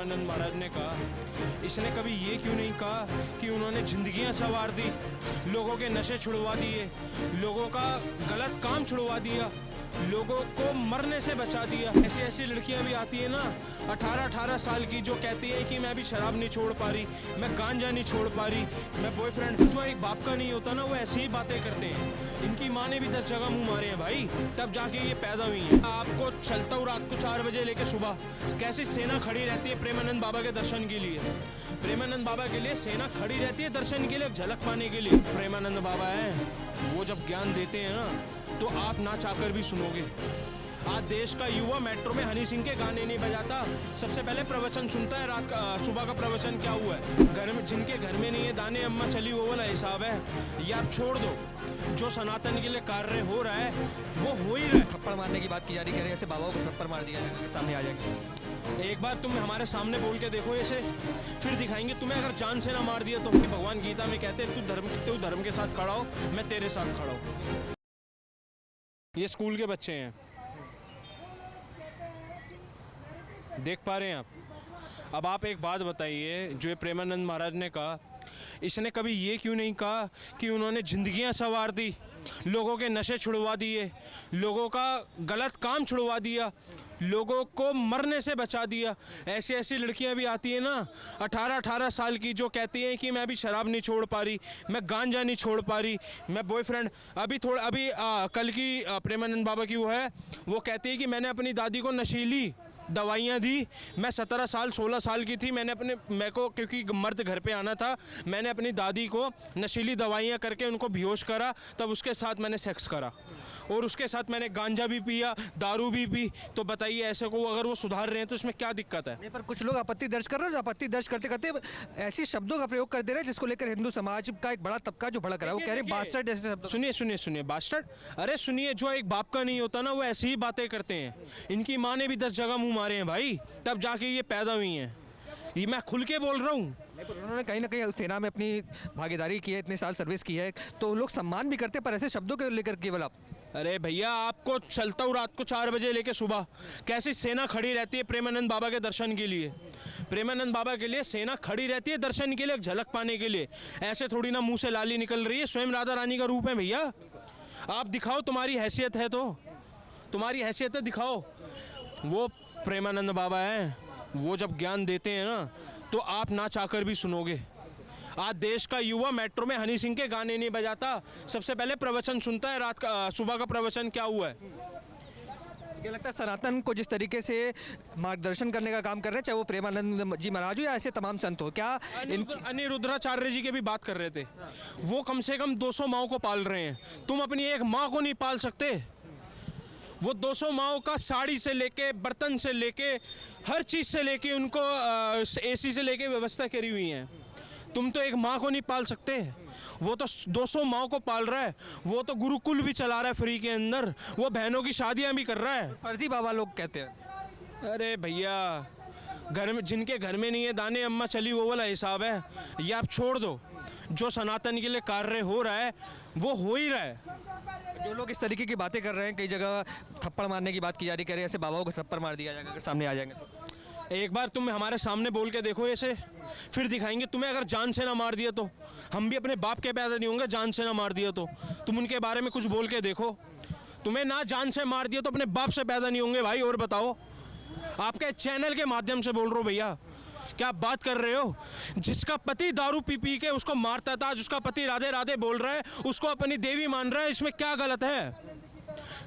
प्रेमानंद महाराज ने कहा, इसने कभी ये क्यों नहीं कहा कि उन्होंने जिंदगियां संवार दी, लोगों के नशे छुड़वा दिए, लोगों का गलत काम छुड़वा दिया, लोगों को मरने से बचा दिया। ऐसी ऐसी लड़कियां भी आती है ना 18-18 साल की, जो कहती है कि मैं अभी शराब नहीं छोड़ पा रही, मैं गांजा नहीं छोड़ पा रही, मैं बॉयफ्रेंड। जो एक बाप का नहीं होता ना, वो ऐसी ही बातें करते हैं। इनकी माँ ने भी 10 जगह मुंह मारे हैं भाई, तब जाके ये पैदा हुई है। आपको चलता हूँ रात को 4 बजे लेके सुबह, कैसी सेना खड़ी रहती है प्रेमानंद बाबा के दर्शन के लिए। प्रेमानंद बाबा के लिए सेना खड़ी रहती है दर्शन के लिए, झलक पाने के लिए। प्रेमानंद बाबा है, वो जब ज्ञान देते हैं ना तो आप ना चाहकर भी सुनोगे। आज देश का युवा मेट्रो में हनी सिंह के गाने नहीं बजाता, सबसे पहले प्रवचन सुनता है। रात का सुबह का प्रवचन क्या हुआ है, घर में जिनके घर में नहीं है दाने अम्मा चली, वो वाला हिसाब है। ये आप छोड़ दो, जो सनातन के लिए कार्य हो रहा है वो हो ही रहा है। थप्पड़ मारने की बात की जा रही, कह रहे हैं ऐसे बाबाओं को थप्पड़ मार दिया जाएगा, सामने आ जाएंगे। एक बार तुम हमारे सामने बोल के देखो ऐसे, फिर दिखाएंगे तुम्हें। अगर जान से ना मार दिया तो भगवान गीता में कहते हैं तू धर्म के साथ खड़ा हो, मैं तेरे साथ खड़ा हूँ। ये स्कूल के बच्चे हैं, देख पा रहे हैं आप। अब आप एक बात बताइए, जो ये प्रेमानंद महाराज ने कहा, इसने कभी ये क्यों नहीं कहा कि उन्होंने जिंदगियां संवार दी, लोगों के नशे छुड़वा दिए, लोगों का गलत काम छुड़वा दिया, लोगों को मरने से बचा दिया। ऐसी ऐसी लड़कियां भी आती है ना 18-18 साल की, जो कहती हैं कि मैं अभी शराब नहीं छोड़ पा रही, मैं गांजा नहीं छोड़ पा रही, मैं बॉयफ्रेंड। अभी कल की प्रेमानंद बाबा की वो है, वो कहती है कि मैंने अपनी दादी को नशीली दवाइयाँ दी, मैं 17 साल 16 साल की थी, मेरे को क्योंकि मर्द घर पे आना था, मैंने अपनी दादी को नशीली दवाइयाँ करके उनको बेहोश करा, तब उसके साथ मैंने सेक्स करा और उसके साथ मैंने गांजा भी पिया, दारू भी पी। तो बताइए ऐसे को अगर वो सुधार रहे हैं तो इसमें क्या दिक्कत है? नहीं, पर कुछ लोग आपत्ति दर्ज कर रहे हैं, जो आपत्ति दर्ज करते करते ऐसी शब्दों का प्रयोग कर दे रहे हैं जिसको लेकर हिंदू समाज का एक बड़ा तबका जो भड़क रहा है, वो कह रहे हैं बास्टर्ड जैसे शब्द। सुनिए बास्टर्ड, अरे सुनिए, जो एक बाप का नहीं होता ना, वो ऐसी ही बातें करते हैं। इनकी माँ ने भी 10 जगह मुंह मारे हैं भाई, तब जाके ये पैदा हुई हैं। ये मैं खुल के बोल रहा हूँ। उन्होंने कहीं ना कहीं सेना में अपनी भागीदारी की है, इतने साल सर्विस की है, तो लोग सम्मान भी करते हैं, पर ऐसे शब्दों को लेकर केवल आप। अरे भैया, आपको चलता हूँ रात को 4 बजे लेके सुबह, कैसी सेना खड़ी रहती है प्रेमानंद बाबा के दर्शन के लिए। प्रेमानंद बाबा के लिए सेना खड़ी रहती है दर्शन के लिए, झलक पाने के लिए। ऐसे थोड़ी ना मुंह से लाली निकल रही है, स्वयं राधा रानी का रूप है भैया। आप दिखाओ, तुम्हारी हैसियत है तो, तुम्हारी हैसियत है, दिखाओ। वो प्रेमानंद बाबा हैं, वो जब ज्ञान देते हैं ना तो आप ना चाहकर भी सुनोगे। आज देश का युवा मेट्रो में हनी सिंह के गाने नहीं बजाता, सबसे पहले प्रवचन सुनता है। रात का सुबह का प्रवचन क्या हुआ है। क्या लगता है सनातन को जिस तरीके से मार्गदर्शन करने का काम कर रहे हैं, चाहे वो प्रेमानंद जी महाराज हो या ऐसे तमाम संत हो, क्या अनिरुद्धाचार्य जी के भी बात कर रहे थे, वो कम से कम 200 माओ को पाल रहे हैं। तुम अपनी एक माँ को नहीं पाल सकते? वो 200 माओ का साड़ी से लेके, बर्तन से लेके, हर चीज़ से लेके, उनको एसी से लेके व्यवस्था करी हुई है। तुम तो एक माँ को नहीं पाल सकते, वो तो 200 माँ को पाल रहा है। वो तो गुरुकुल भी चला रहा है फ्री के अंदर, वो बहनों की शादियां भी कर रहा है। फर्जी बाबा लोग कहते हैं। अरे भैया, घर में जिनके घर में नहीं है दाने अम्मा चली, वो वाला हिसाब है। ये आप छोड़ दो, जो सनातन के लिए कार्य हो रहा है वो हो ही रहा है। जो लोग इस तरीके की बातें कर रहे हैं, कई जगह थप्पड़ मारने की बात की जा रही, कह रहे हैं ऐसे बाबाओं को थप्पड़ मार दिया जाएगा अगर सामने आ जाएंगे तो। एक बार तुम हमारे सामने बोल के देखो ऐसे, फिर दिखाएंगे तुम्हें। अगर जान से ना मार दिया तो, हम भी अपने बाप के पैदा नहीं होंगे जान से ना मार दिया तो। तुम उनके बारे में कुछ बोल के देखो, तुम्हें ना जान से मार दिया तो अपने बाप से पैदा नहीं होंगे भाई। और बताओ, आपके चैनल के माध्यम से बोल रहा हूँ भैया, क्या आप बात कर रहे हो? जिसका पति दारू पी पी के उसको मारता था, जिसका पति राधे राधे बोल रहा है, उसको अपनी देवी मान रहा है, इसमें क्या गलत है?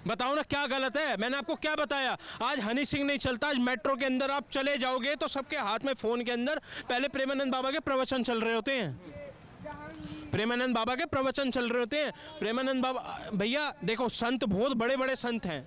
बताओ ना, क्या गलत है? मैंने आपको क्या बताया? आज हनी सिंह नहीं चलता, आज मेट्रो के अंदर आप चले जाओगे तो सबके हाथ में फ़ोन के अंदर पहले प्रेमानंद बाबा के प्रवचन चल रहे होते हैं। प्रेमानंद बाबा के प्रवचन चल रहे होते हैं। प्रेमानंद बाबा, भैया देखो, संत बहुत बड़े बड़े संत हैं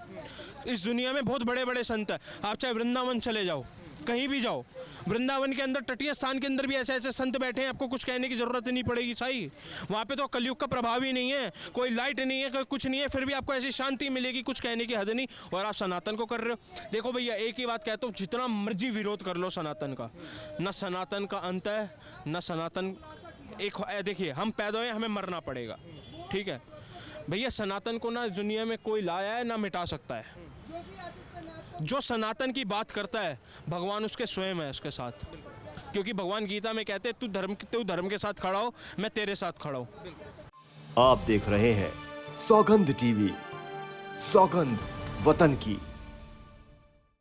इस दुनिया में, बहुत बड़े बड़े संत हैं। आप चाहे वृंदावन चले जाओ, कहीं भी जाओ, वृंदावन के अंदर, तटीय स्थान के अंदर भी ऐसे ऐसे संत बैठे हैं, आपको कुछ कहने की ज़रूरत ही नहीं पड़ेगी। सही, वहाँ पे तो कलयुग का प्रभाव ही नहीं है, कोई लाइट नहीं है, कोई कुछ नहीं है, फिर भी आपको ऐसी शांति मिलेगी, कुछ कहने की हद नहीं। और आप सनातन को कर रहे हो। देखो भैया, एक ही बात कहता हूँ, जितना मर्जी विरोध कर लो सनातन का, न सनातन का अंत है, न सनातन एक। देखिए, हम पैदा हुए, हमें मरना पड़ेगा, ठीक है भैया। सनातन को ना दुनिया में कोई लाया है, ना मिटा सकता है। जो सनातन की बात करता है भगवान उसके स्वयं है उसके साथ, क्योंकि भगवान गीता में कहते हैं तू धर्म के साथ खड़ा हो, मैं तेरे साथ खड़ा हूँ। आप देख रहे हैं सौगंध टीवी, सौगंध वतन की।